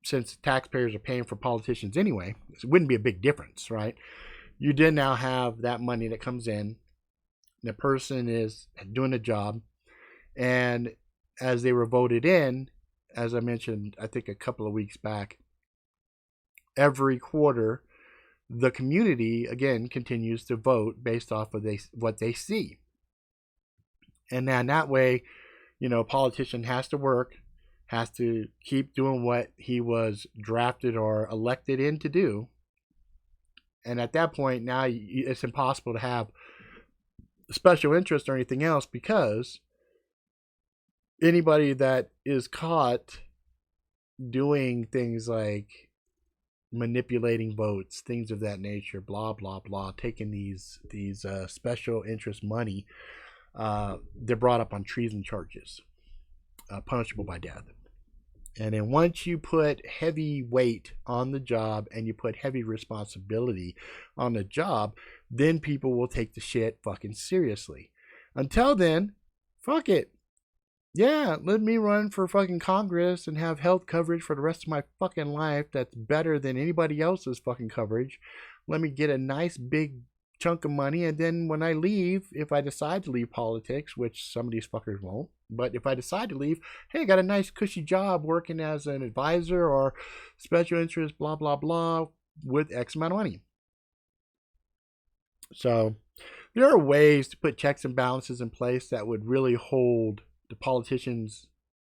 since taxpayers are paying for politicians anyway, it wouldn't be a big difference, right? You did now have that money that comes in, the person is doing a job, and as they were voted in, as I mentioned, I think a couple of weeks back, every quarter, the community, again, continues to vote based off of what they see. And then that way, a politician has to work, has to keep doing what he was drafted or elected in to do. And at that point, now it's impossible to have special interest or anything else, because anybody that is caught doing things like manipulating votes, things of that nature, blah blah blah, taking these special interest money, they're brought up on treason charges, punishable by death. And then once you put heavy weight on the job and you put heavy responsibility on the job, then people will take the shit fucking seriously. Until then, fuck it. Yeah, let me run for fucking Congress and have health coverage for the rest of my fucking life that's better than anybody else's fucking coverage. Let me get a nice big chunk of money, and then when I leave, if I decide to leave politics, which some of these fuckers won't, but if I decide to leave, hey, I got a nice cushy job working as an advisor or special interest, blah blah blah, with X amount of money. So there are ways to put checks and balances in place that would really hold the politicians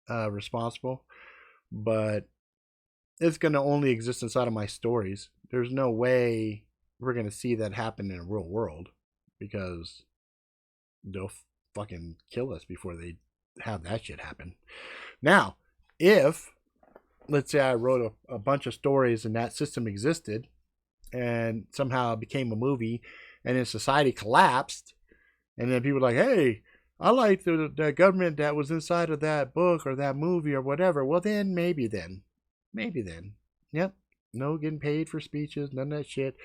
responsible, but it's going to only exist inside of my stories. There's no way we're going to see that happen in a real world, because they'll fucking kill us before they have that shit happen. Now, if, let's say I wrote a bunch of stories and that system existed and somehow it became a movie, and then society collapsed, and then people are like, hey, I like the government that was inside of that book or that movie or whatever. Well, then, maybe then. Yep. No getting paid for speeches, none of that shit.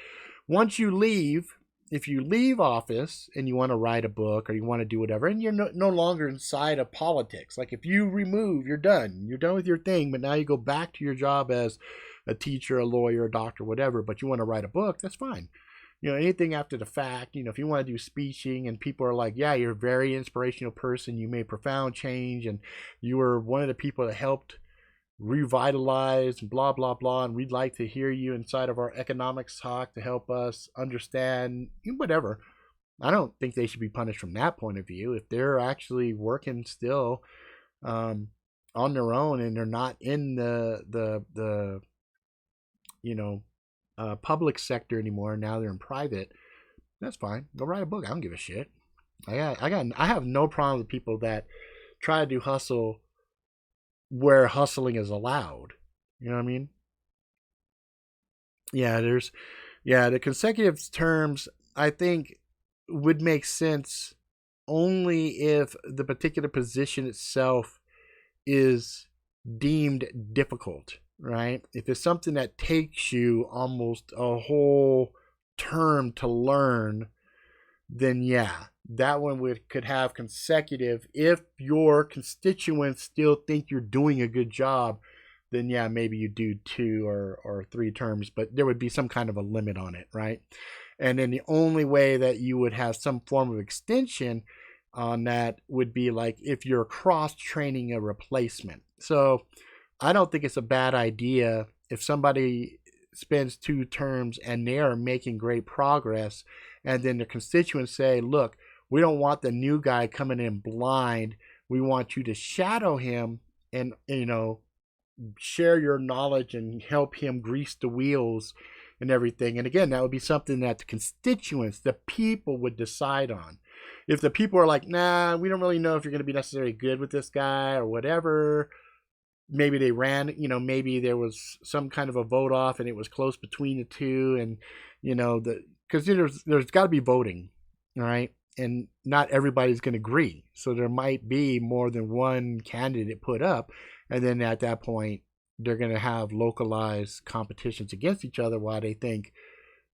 Once you leave, if you leave office and you want to write a book or you want to do whatever, and you're no longer inside of politics, like if you remove, you're done with your thing, but now you go back to your job as a teacher, a lawyer, a doctor, whatever, but you want to write a book, that's fine. Anything after the fact, if you want to do speeching and people are like, yeah, you're a very inspirational person, you made profound change, and you were one of the people that helped revitalize and blah, blah, blah, and we'd like to hear you inside of our economics talk to help us understand, whatever. I don't think they should be punished from that point of view. If they're actually working still on their own and they're not in the public sector anymore, now they're in private, that's fine. Go write a book. I don't give a shit. I have no problem with people that try to do hustle where hustling is allowed. You know what I mean? Yeah, the consecutive terms, I think, would make sense only if the particular position itself is deemed difficult, right? If it's something that takes you almost a whole term to learn, then yeah, that one could have consecutive. If your constituents still think you're doing a good job, then yeah, maybe you do 2 or 3 terms, but there would be some kind of a limit on it, right? And then the only way that you would have some form of extension on that would be like if you're cross-training a replacement. So I don't think it's a bad idea if somebody spends 2 terms and they are making great progress, and then the constituents say, look, we don't want the new guy coming in blind. We want you to shadow him and, share your knowledge and help him grease the wheels and everything. And again, that would be something that the constituents, the people, would decide on. If the people are like, nah, we don't really know if you're going to be necessarily good with this guy or whatever, maybe they ran, maybe there was some kind of a vote off and it was close between the two, and, because there's got to be voting, all right? And not everybody's going to agree. So there might be more than one candidate put up. And then at that point, they're going to have localized competitions against each other while they think,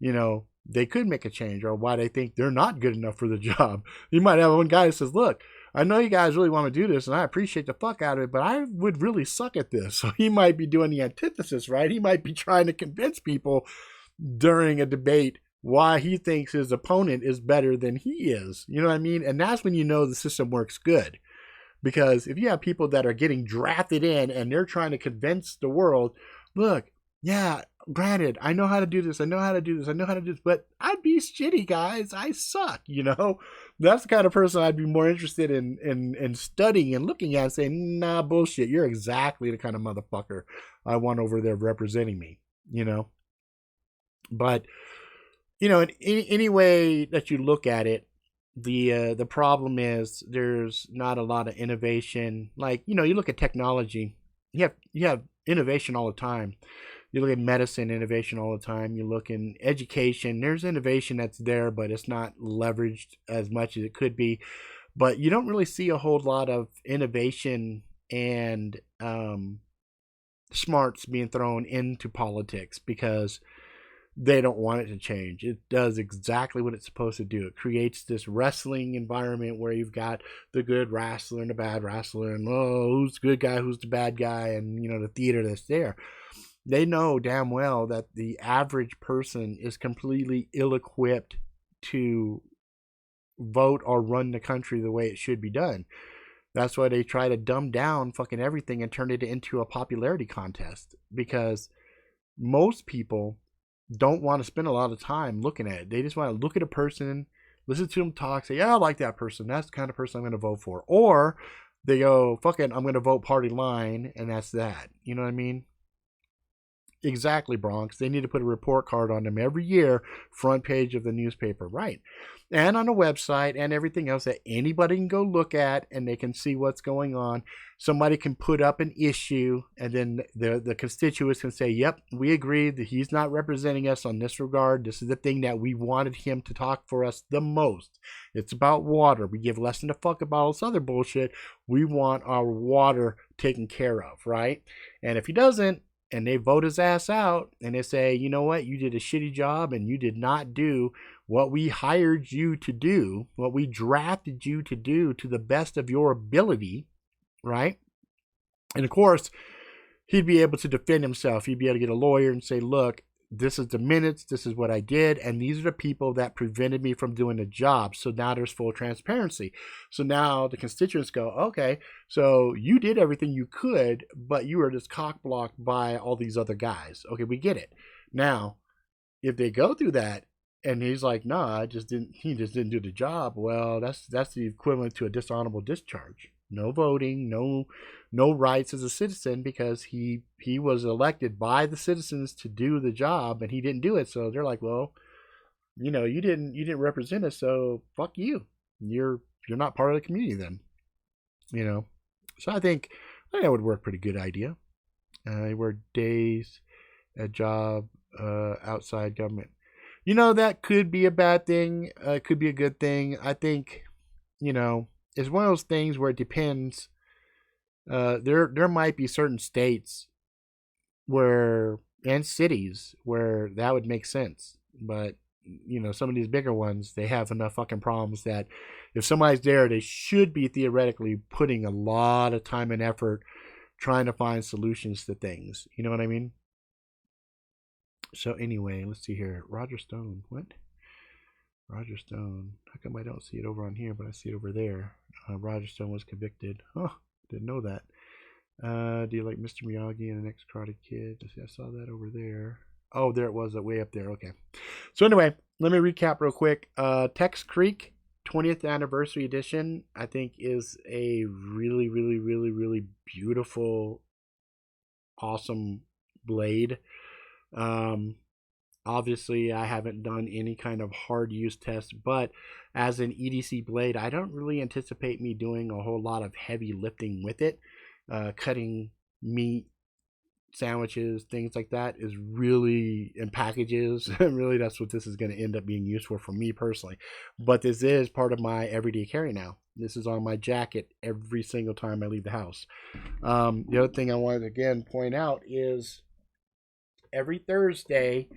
they could make a change, or why they think they're not good enough for the job. You might have one guy that says, look, I know you guys really want to do this, and I appreciate the fuck out of it, but I would really suck at this. So he might be doing the antithesis, right? He might be trying to convince people during a debate why he thinks his opponent is better than he is. You know what I mean? And that's when the system works good. Because if you have people that are getting drafted in and they're trying to convince the world, look, yeah, granted, I know how to do this, I know how to do this, I know how to do this, but I'd be shitty, guys. I suck, you know? That's the kind of person I'd be more interested in studying and looking at and saying, nah, bullshit. You're exactly the kind of motherfucker I want over there representing me, you know? But, you know, in any way that you look at it, the problem is there's not a lot of innovation. Like, you know, you look at technology, you have innovation all the time. You look at medicine, innovation all the time. You look in education, there's innovation that's there, but it's not leveraged as much as it could be. But you don't really see a whole lot of innovation and smarts being thrown into politics because they don't want it to change. It does exactly what it's supposed to do. It creates this wrestling environment where you've got the good wrestler and the bad wrestler, and who's the good guy, who's the bad guy, and you know, the theater that's there. They know damn well that the average person is completely ill-equipped to vote or run the country the way it should be done. That's why they try to dumb down fucking everything and turn it into a popularity contest, because most people don't want to spend a lot of time looking at it. They just want to look at a person, listen to them talk, say, yeah, I like that person. That's the kind of person I'm going to vote for. Or they go, fuck it, I'm going to vote party line, and that's that. You know what I mean? Exactly, Bronx. They need to put a report card on them every year, front page of the newspaper, right? And on a website and everything else that anybody can go look at and they can see what's going on. Somebody can put up an issue and then the constituents can say, yep, we agree that he's not representing us on this regard. This is the thing that we wanted him to talk for us the most. It's about water. We give less than a fuck about all this other bullshit. We want our water taken care of, right? And if he doesn't, and they vote his ass out and they say, you know what, you did a shitty job and you did not do what we hired you to do, what we drafted you to do to the best of your ability, right? And of course, he'd be able to defend himself. He'd be able to get a lawyer and say, look, this is the minutes, this is what I did, and these are the people that prevented me from doing the job. So now there's full transparency. So now the constituents go, okay, so you did everything you could, but you were just cock-blocked by all these other guys. Okay, we get it. Now, if they go through that, and he's like, nah, he just didn't do the job, well, that's the equivalent to a dishonorable discharge. No voting, no rights as a citizen, because he was elected by the citizens to do the job and he didn't do it. So they're like, well, you know, you didn't represent us, so fuck you. You're not part of the community then. You know. So I think that would work pretty good idea. Work days, a job outside government. You know, that could be a bad thing. It could be a good thing. I think, you know, it's one of those things where it depends. There might be certain states where and cities where that would make sense, but you know, some of these bigger ones, they have enough fucking problems that if somebody's there, they should be theoretically putting a lot of time and effort trying to find solutions to things. You know what I mean? So anyway, let's see here. Roger Stone. What? Roger Stone. How come I don't see it over on here, but I see it over there? Roger Stone was convicted. Oh, didn't know that. Do you like Mr. Miyagi and the Next Karate Kid? I saw that over there. Oh, there it was, way up there. Okay. So anyway, let me recap real quick. TEX CREEK 20th anniversary edition, I think, is a really, really, really, really beautiful, awesome blade. Obviously, I haven't done any kind of hard use test, but as an EDC blade, I don't really anticipate me doing a whole lot of heavy lifting with it. Cutting meat, sandwiches, things like that is really, in packages, really that's what this is going to end up being used for me personally. But this is part of my everyday carry now. This is on my jacket every single time I leave the house. The other thing I wanted to again point out is every Thursday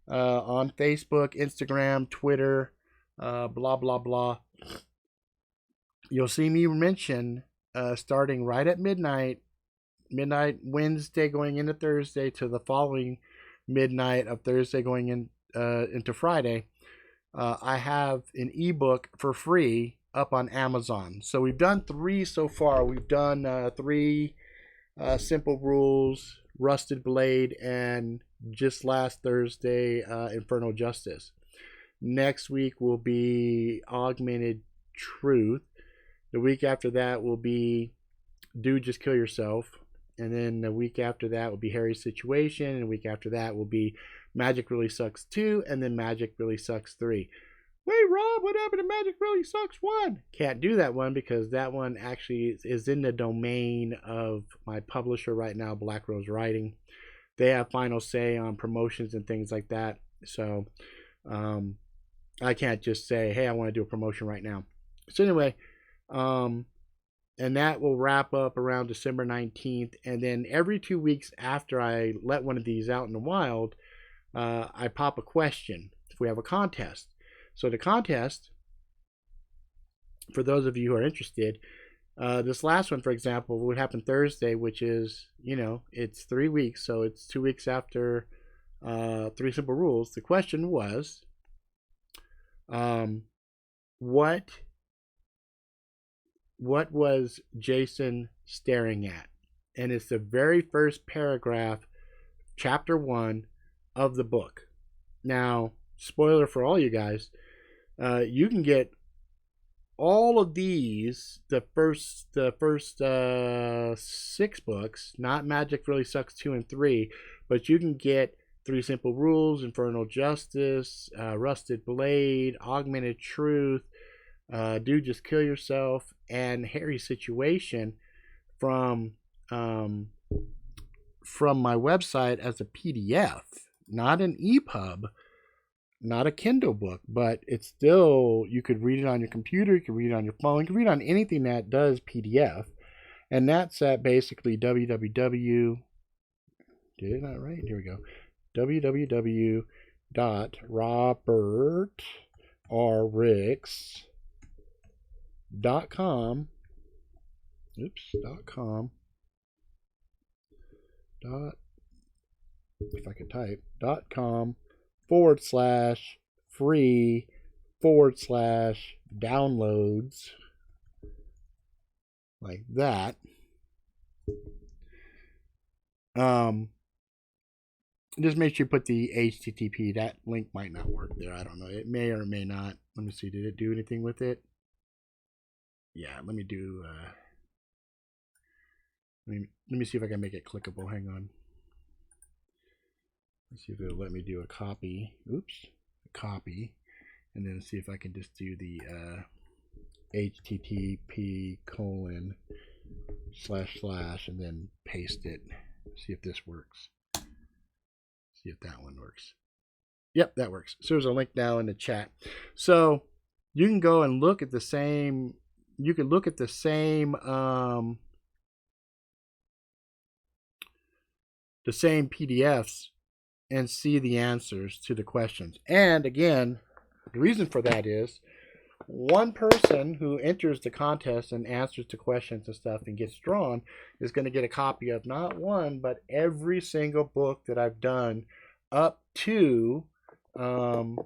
on Facebook, Instagram, Twitter, blah, blah, blah, you'll see me mention starting right at midnight Wednesday going into Thursday to the following midnight of Thursday going into Friday. I have an ebook for free up on Amazon. So we've done 3 so far. We've done 3 Simple Rules, Rusted Blade, and just last Thursday, Infernal Justice. Next week will be Augmented Truth. The week after that will be Dude, Just Kill Yourself. And then the week after that will be Harry's Situation. And the week after that will be Magic Really Sucks 2. And then Magic Really Sucks 3. Wait, Rob, what happened to Magic Really Sucks 1? Can't do that one because that one actually is in the domain of my publisher right now, Black Rose Writing. They have final say on promotions and things like that. So I can't just say, hey, I want to do a promotion right now. So anyway, and that will wrap up around December 19th. And then every 2 weeks after I let one of these out in the wild, I pop a question if we have a contest. So the contest, for those of you who are interested, this last one, for example, would happen Thursday, which is, it's 3 weeks. So it's 2 weeks after 3 Simple Rules. The question was, what was Jason staring at? And it's the very first paragraph, chapter 1 of the book. Now, spoiler for all you guys, you can get all of these, the first 6 books, not Magic Really Sucks 2 and 3, but you can get 3 Simple Rules, Infernal Justice, Rusted Blade, Augmented Truth, Dude, Just Kill Yourself, and Harry's Situation from my website as a PDF, not an EPUB, not a Kindle book, but it's still, you could read it on your computer, you can read it on your phone, you can read it on anything that does PDF. And that's at basically www, did I write? Here we go. www.robertrricks.com. If I could type, .com /free /downloads, like that. Just make sure you put the HTTP. That link might not work there. I don't know. It may or may not. Let me see. Did it do anything with it? Yeah. Let me do. Let me see if I can make it clickable. Hang on. Let's see if it'll let me do a copy. Oops. A copy. And then see if I can just do the HTTP : and then paste it. See if this works. See if that one works. Yep, that works. So there's a link now in the chat. So you can go and look at the same. You can look at the same PDFs and see the answers to the questions. And again, the reason for that is one person who enters the contest and answers to questions and stuff and gets drawn is going to get a copy of not one, but every single book that I've done up to Do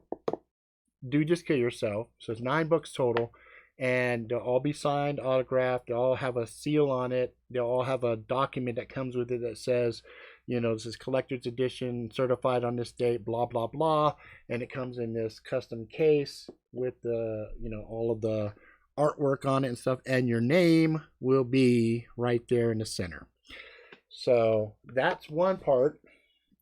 Just Kill Yourself. So it's 9 books total, and they'll all be signed, autographed. They'll all have a seal on it. They'll all have a document that comes with it that says, this is collector's edition, certified on this date, blah, blah, blah. And it comes in this custom case with the, all of the artwork on it and stuff. And your name will be right there in the center. So that's one part.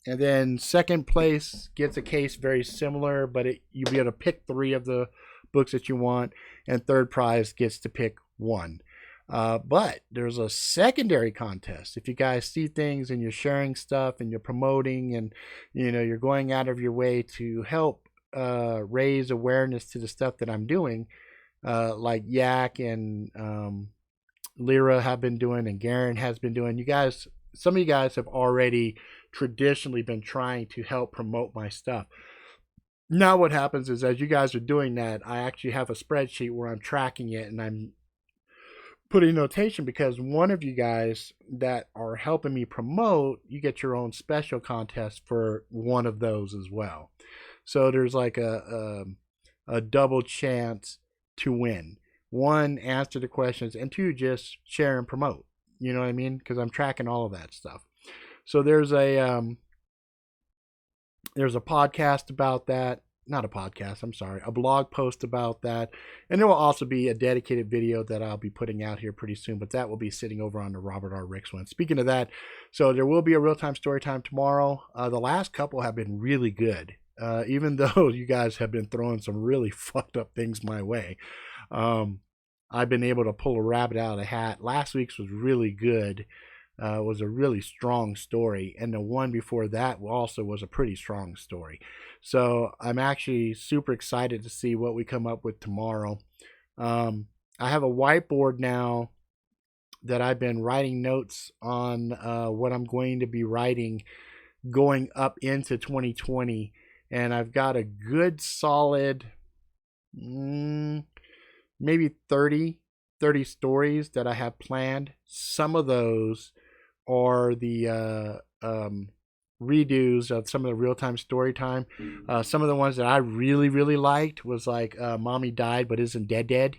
And then second place gets a case very similar, but you'll be able to pick 3 of the books that you want. And third prize gets to pick 1. But there's a secondary contest. If you guys see things and you're sharing stuff and you're promoting and you're going out of your way to help raise awareness to the stuff that I'm doing, like Yak and Lyra have been doing and Garen has been doing. Some of you guys have already traditionally been trying to help promote my stuff. Now what happens is, as you guys are doing that, I actually have a spreadsheet where I'm tracking it and I'm putting notation, because one of you guys that are helping me promote, you get your own special contest for one of those as well. So there's like a double chance to win. one, answer the questions, and two, just share and promote. You know what I mean? Because I'm tracking all of that stuff. So there's a podcast about that. Not a podcast, I'm sorry, a blog post about that. And there will also be a dedicated video that I'll be putting out here pretty soon, but that will be sitting over on the Robert R. Ricks one. Speaking of that, so there will be a real-time story time tomorrow. The last couple have been really good, even though you guys have been throwing some really fucked up things my way. I've been able to pull a rabbit out of the hat. Last week's was really good. Was a really strong story, and the one before that also was a pretty strong story. So I'm actually super excited to see what we come up with tomorrow. I have a whiteboard now that I've been writing notes on what I'm going to be writing going up into 2020, and I've got a good solid maybe 30 stories that I have planned. Some of those are the redos of some of the real-time story time. Some of the ones that I really, really liked was like Mommy Died But Isn't Dead.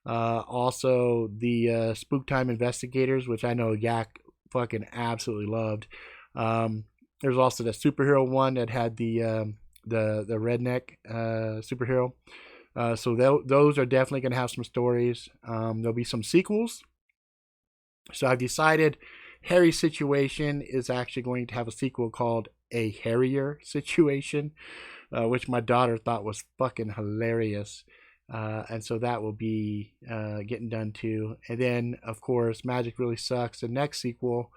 Also the Spook Time Investigators, which I know Yak fucking absolutely loved. There's also the superhero one that had the redneck superhero. So those are definitely going to have some stories. There'll be some sequels. So I've decided Harry's Situation is actually going to have a sequel called A Harrier Situation, which my daughter thought was fucking hilarious. And so that will be getting done too. And then, of course, Magic Really Sucks, the next sequel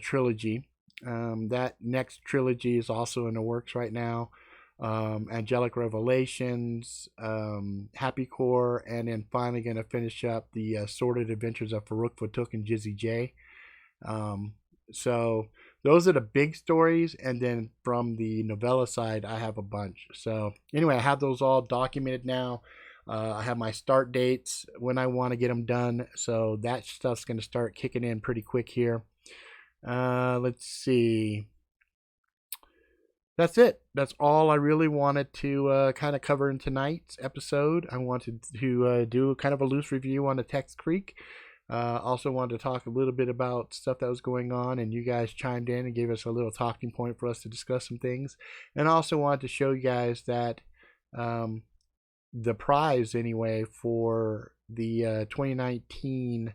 trilogy. That next trilogy is also in the works right now. Angelic Revelations, Happy Core, and then finally going to finish up the Sordid Adventures of Farouk Fatuk and Jizzy J. So those are the big stories, and then from the novella side I have a bunch. So anyway, I have those all documented now. I have my start dates when I want to get them done, so that stuff's going to start kicking in pretty quick here. Let's see, that's it. That's all I really wanted to kind of cover in tonight's episode. I wanted to do kind of a loose review on the TEX CREEK. Also wanted to talk a little bit about stuff that was going on, and you guys chimed in and gave us a little talking point for us to discuss some things. And also wanted to show you guys that the prize, anyway, for the 2019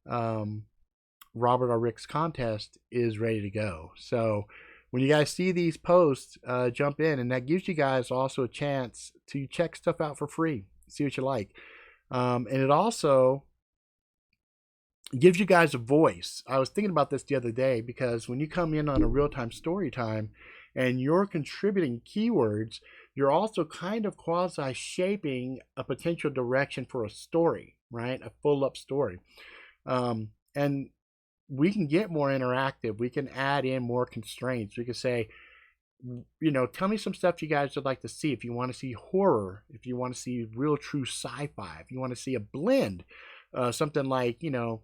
Robert R. Ricks contest is ready to go. So when you guys see these posts, jump in, and that gives you guys also a chance to check stuff out for free, see what you like. And it also gives you guys a voice. I was thinking about this the other day, because when you come in on a real-time story time and you're contributing keywords, you're also kind of quasi-shaping a potential direction for a story, right? A full-up story. And we can get more interactive. We can add in more constraints. We can say, you know, tell me some stuff you guys would like to see. If you want to see horror, if you want to see real true sci-fi, if you want to see a blend, something like, you know,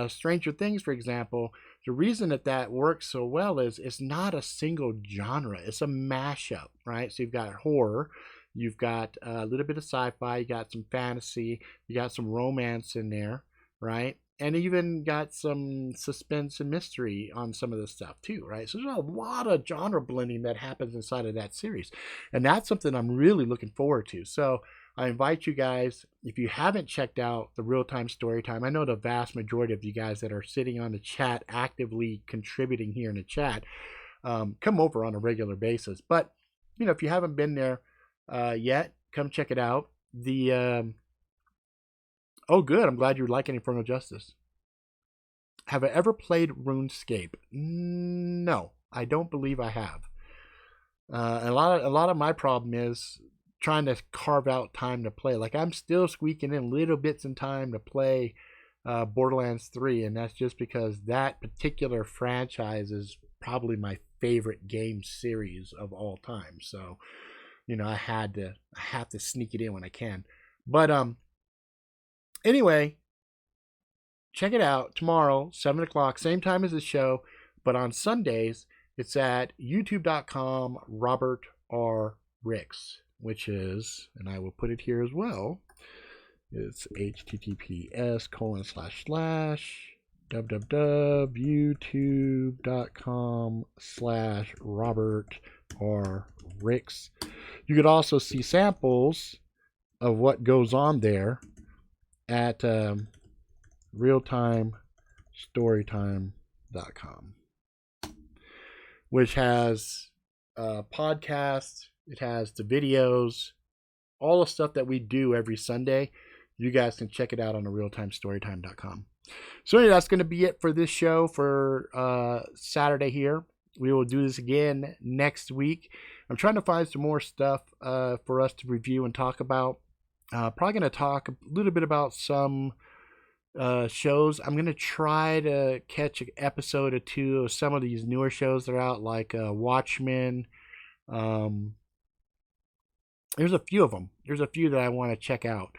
Stranger Things, for example. The reason that works so well is it's not a single genre. It's a mashup, right? So you've got horror, you've got a little bit of sci-fi, you got some fantasy, you got some romance in there, right? And even got some suspense and mystery on some of this stuff too, right? So there's a lot of genre blending that happens inside of that series. And that's something I'm really looking forward to. So I invite you guys, if you haven't checked out the real-time story time, I know the vast majority of you guys that are sitting on the chat, actively contributing here in the chat, come over on a regular basis. But, you know, if you haven't been there yet, come check it out. Oh, good. I'm glad you're liking Infernal Justice. Have I ever played RuneScape? No, I don't believe I have. A lot of my problem is trying to carve out time to play. Like, I'm still squeaking in little bits in time to play Borderlands 3, and that's just because that particular franchise is probably my favorite game series of all time. So, you know, I have to sneak it in when I can. But anyway, check it out tomorrow, 7 o'clock, same time as the show, but on Sundays it's at youtube.com Robert R. Ricks, which is, and I will put it here as well, It's https://www.youtube.com/Robert R. Ricks. You could also see samples of what goes on there at realtimestorytime.com, which has podcasts, it has the videos, all the stuff that we do every Sunday. You guys can check it out on the realtimestorytime.com. So anyway, that's going to be it for this show for Saturday here. We will do this again next week. I'm trying to find some more stuff for us to review and talk about. Probably going to talk a little bit about some shows. I'm going to try to catch an episode or two of some of these newer shows that are out, like Watchmen. There's a few of them. There's a few that I want to check out.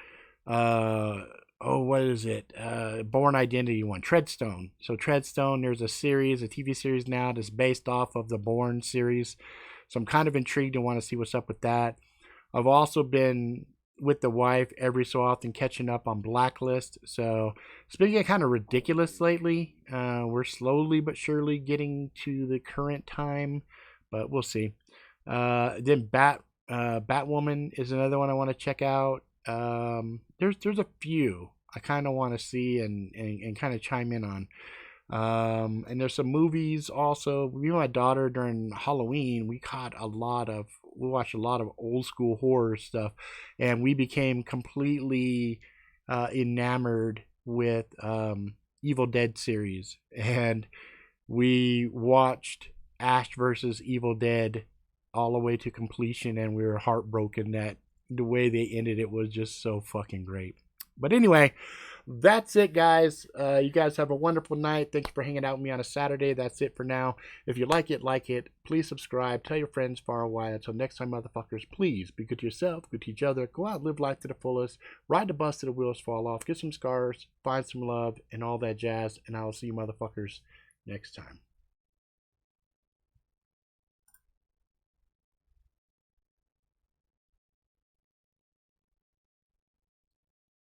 What is it? Born Identity one. Treadstone. So Treadstone, there's a series, a TV series now that's based off of the Born series. So I'm kind of intrigued and want to see what's up with that. I've also been with the wife every so often catching up on Blacklist. So it's been kind of ridiculous lately. We're slowly but surely getting to the current time, but we'll see. Then Batwoman is another one I want to check out. There's a few I kind of want to see and kind of chime in on. And there's some movies also. Me and my daughter during Halloween, we watched a lot of old school horror stuff, and we became completely enamored with Evil Dead series, and we watched Ash versus Evil Dead all the way to completion, and we were heartbroken that the way they ended it was just so fucking great. But anyway, that's it, guys. You guys have a wonderful night. Thank you for hanging out with me on a Saturday. That's it for now. If you like it. Please subscribe. Tell your friends far and wide. Until next time, motherfuckers, please be good to yourself, good to each other. Go out and live life to the fullest. Ride the bus till the wheels fall off. Get some scars. Find some love and all that jazz. And I will see you motherfuckers next time.